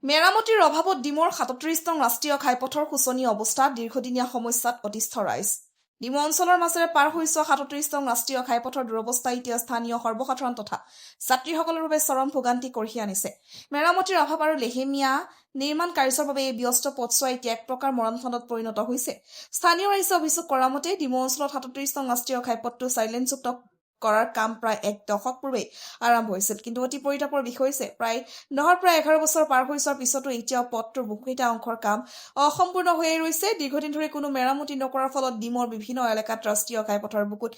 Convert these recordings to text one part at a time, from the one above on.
মেৰামতিৰ অভাৱত ডিমৌৰ ৩৭ নং ৰাষ্ট্ৰীয় ঘাইপথৰ শোচনীয় অৱস্থা দীৰ্ঘদিনীয়া সমস্যাত অতিষ্ঠ ৰাইজ ডিমৌ অঞ্চলৰ মাজেৰে পাৰ হৈ যোৱা ৩৭ নং ৰাষ্ট্ৰীয় ঘাইপথৰ দুৰৱস্থা এতিয়া স্থানীয় সৰ্বসাধাৰণ তথা যাত্ৰীসকলৰ বাবে চৰম ভোগান্তি কঢ়িয়াই আনিছে। মেৰামতিৰ অভাৱ আৰু লেহেমীয়া নিৰ্মাণ কাৰ্যৰ বাবে এই ব্যস্ত পথছোৱা এতিয়া এক প্ৰকাৰ মৰণফান্দত পৰিণত হৈছে। স্থানীয় ৰাইজে অভিযোগ কৰা মতে ডিমৌ অঞ্চলত ৩৭ নং ৰাষ্ট্ৰীয় ঘাইপথটো চাইলেনযুক্ত কৰাৰ কাম প্ৰায় এক দশক পূৰ্বে আৰম্ভ হৈছিল, কিন্তু অতি পৰিতাপৰ বিষয় হৈছে প্ৰায় 10 পৰা 11 বছৰ পাৰ হৈ যোৱাৰ পিছতো এতিয়াও পথটোৰ বহুকেইটা অংশৰ কাম অসম্পূৰ্ণ হৈয়ে ৰৈছে। দীৰ্ঘদিন ধৰি কোনো মেৰামতি নকৰাৰ ফলত ডিমৌৰ বিভিন্ন এলেকাত ৰাষ্ট্ৰীয় ঘাইপথৰ বুকুত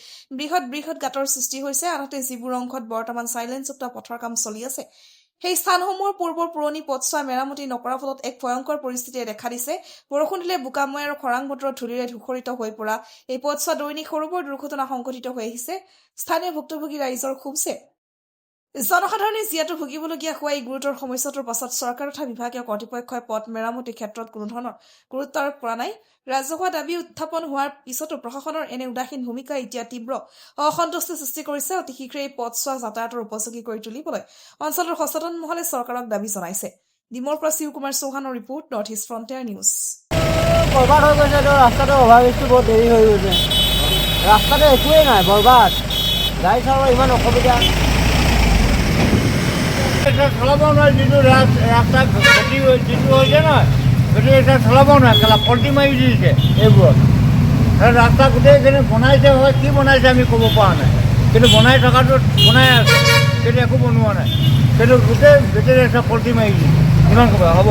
বৃহৎ গাঁতৰ সৃষ্টি হৈছে। আনহাতে যিবোৰ অংশত বৰ্তমান চাইলেনযুক্ত পথৰ কাম চলি আছে সেই স্থানসমূহৰ পূৰ্বৰ পুৰণি পথছোৱা মেৰামতি নকৰাৰ ফলত এক ভয়ংকৰ পৰিস্থিতিয়ে দেখা দিছে। বৰষুণ দিলে বোকাময় আৰু খৰাং বতৰত ধূলিৰে ধূসৰিত হৈ পৰা এই পথছোৱা দৈনিক সৰুবৰ দুৰ্ঘটনা সংঘটিত হৈ আহিছে। স্থানীয় ভুক্তভোগী ৰাইজৰ ক্ষোভছে জনসাধাৰণে জীয়াতু ভুগিবলগীয়া হোৱা এই গুৰুতৰ সমস্যাটোৰ পাছত চৰকাৰ তথা বিভাগীয় কৰ্তৃপক্ষই পথ মেৰামতিৰ ক্ষেত্ৰত কোনো ধৰণৰ গুৰুত্ব আৰোপ কৰা নাই। ৰাজহুৱা দাবী উত্থাপন হোৱাৰ পিছতো প্ৰশাসনৰ এনে উদাসীন ভূমিকা এতিয়া তীব্ৰ অসন্তুষ্টি সৃষ্টি কৰিছে। অতি শীঘ্ৰে এই পথছোৱা যাতায়াতৰ উপযোগী কৰি তুলিবলৈ অঞ্চলৰ সচেতন মহলে চৰকাৰক দাবী জনাইছে। ডিমৌৰ পৰা শিৱ কুমাৰ চৌহানৰ report, north east frontier news. বৰবাদ হৈ গৈছে, ৰাস্তাটো অভাৱিষ্টো বহুত দেৰি হৈ গৈছে, ৰাস্তাটো একোৱেই নাই, বৰবাদ। গাড়ী চলাব ইমান অসুবিধা, চলাব নোৱাৰে। যিটো ৰাস্তা ক্ষতি যিটো হৈছে নহয়, সেইটো এতিয়া চলাব নোৱাৰে, কেলা পল্টি মাৰি দিছে এইবোৰত। ৰাস্তা গোটেইখিনি বনাইছে হয়, কি বনাইছে আমি ক'ব পৰা নাই, কিন্তু বনাই থকাটো বনাই আছে, কিন্তু একো বনোৱা নাই, কিন্তু গোটেই বেটেৰী পল্টি মাৰি দিছে। কিমান ক'ব হ'ব।